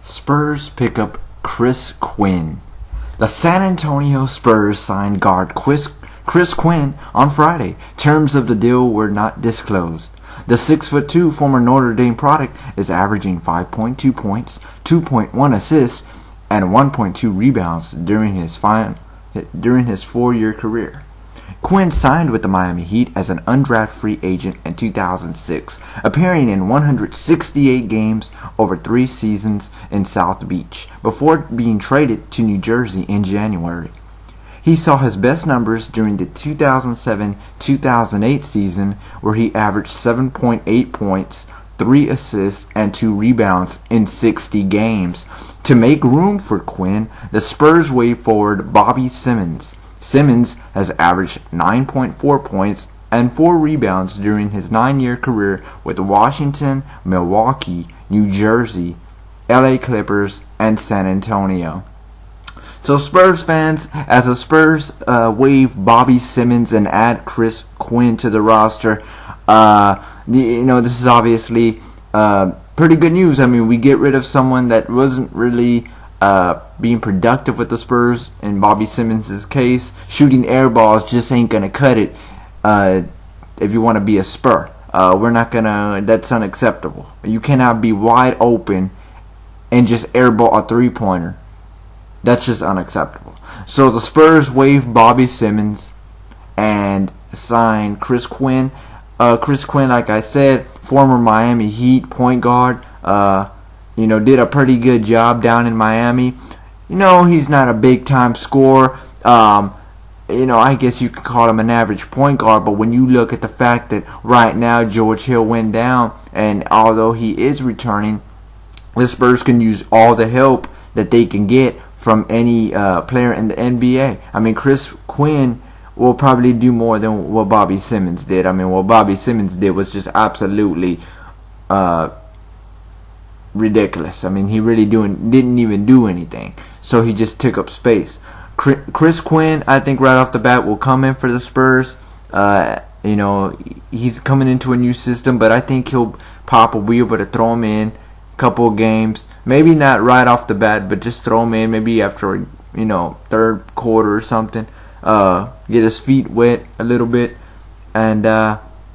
Spurs pick up Chris Quinn. The San Antonio Spurs signed guard Chris Quinn on Friday. Terms of the deal were not disclosed. The 6'2" former Notre Dame product is averaging 5.2 points, 2.1 assists, and 1.2 rebounds during his 4-year career. Quinn signed with the Miami Heat as an undrafted free agent in 2006, appearing in 168 games over 3 seasons in South Beach, before being traded to New Jersey in January. He saw his best numbers during the 2007-2008 season, where he averaged 7.8 points, 3 assists, and 2 rebounds in 60 games. To make room for Quinn, the Spurs waived forward Bobby Simmons. Simmons has averaged 9.4 points and 4 rebounds during his 9-year career with Washington, Milwaukee, New Jersey, LA Clippers, and San Antonio. So Spurs fans, as the Spurs waive Bobby Simmons and add Chris Quinn to the roster, this is obviously pretty good news. I mean, we get rid of someone that wasn't really being productive with the Spurs. In Bobby Simmons' case, shooting air balls just ain't gonna cut it. If you want to be a Spur, that's unacceptable. You cannot be wide open and just airball a 3-pointer. That's just unacceptable. So the Spurs waived Bobby Simmons and signed Chris Quinn. Chris Quinn, like I said, former Miami Heat point guard. Did a pretty good job down in Miami. He's not a big-time scorer. I guess you could call him an average point guard, but when you look at the fact that right now George Hill went down, and although he is returning, the Spurs can use all the help that they can get from any player in the NBA. I mean, Chris Quinn will probably do more than what Bobby Simmons did. I mean, what Bobby Simmons did was just absolutely ridiculous. I mean, he really didn't even do anything. So he just took up space. Chris Quinn, I think right off the bat, will come in for the Spurs. He's coming into a new system, but I think he'll pop a wheel, but to throw him in a couple of games. Maybe not right off the bat, but just throw him in maybe after, third quarter or something. Get his feet wet a little bit and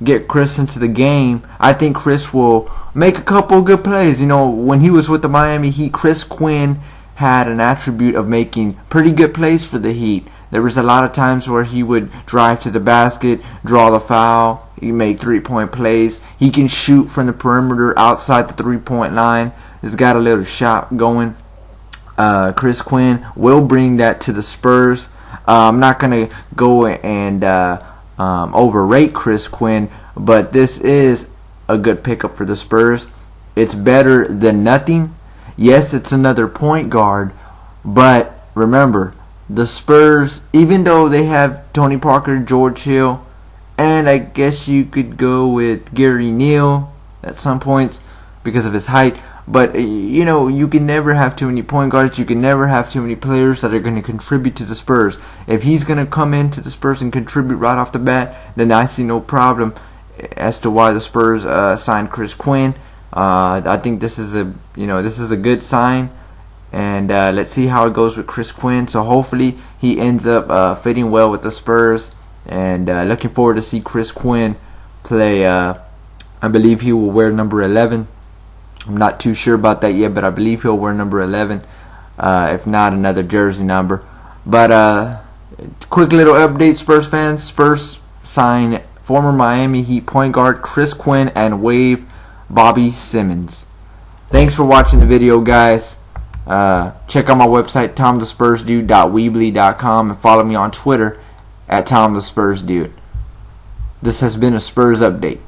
get Chris into the game. I think Chris will make a couple of good plays. When he was with the Miami Heat, Chris Quinn had an attribute of making pretty good plays for the Heat. There was a lot of times where he would drive to the basket, draw the foul, he made 3-point plays. He can shoot from the perimeter outside the 3-point line. He's got a little shot going. Chris Quinn will bring that to the Spurs. I'm not going to go and overrate Chris Quinn, but this is a good pickup for the Spurs. It's better than nothing. Yes, it's another point guard, but remember, the Spurs, even though they have Tony Parker, George Hill, and I guess you could go with Gary Neal at some points because of his height, but you can never have too many point guards. You can never have too many players that are going to contribute to the Spurs. If he's going to come into the Spurs and contribute right off the bat, then I see no problem as to why the Spurs signed Chris Quinn. I think this is a good sign, and let's see how it goes with Chris Quinn. So hopefully he ends up fitting well with the Spurs, and looking forward to see Chris Quinn play. I believe he will wear number 11. I'm not too sure about that yet, but I believe he'll wear number 11, if not another jersey number. But quick little update, Spurs fans. Spurs sign former Miami Heat point guard Chris Quinn and waive Bobby Simmons. Thanks for watching the video, guys. Check out my website, tomthespursdude.weebly.com, and follow me on Twitter at tomthespursdude. This has been a Spurs update.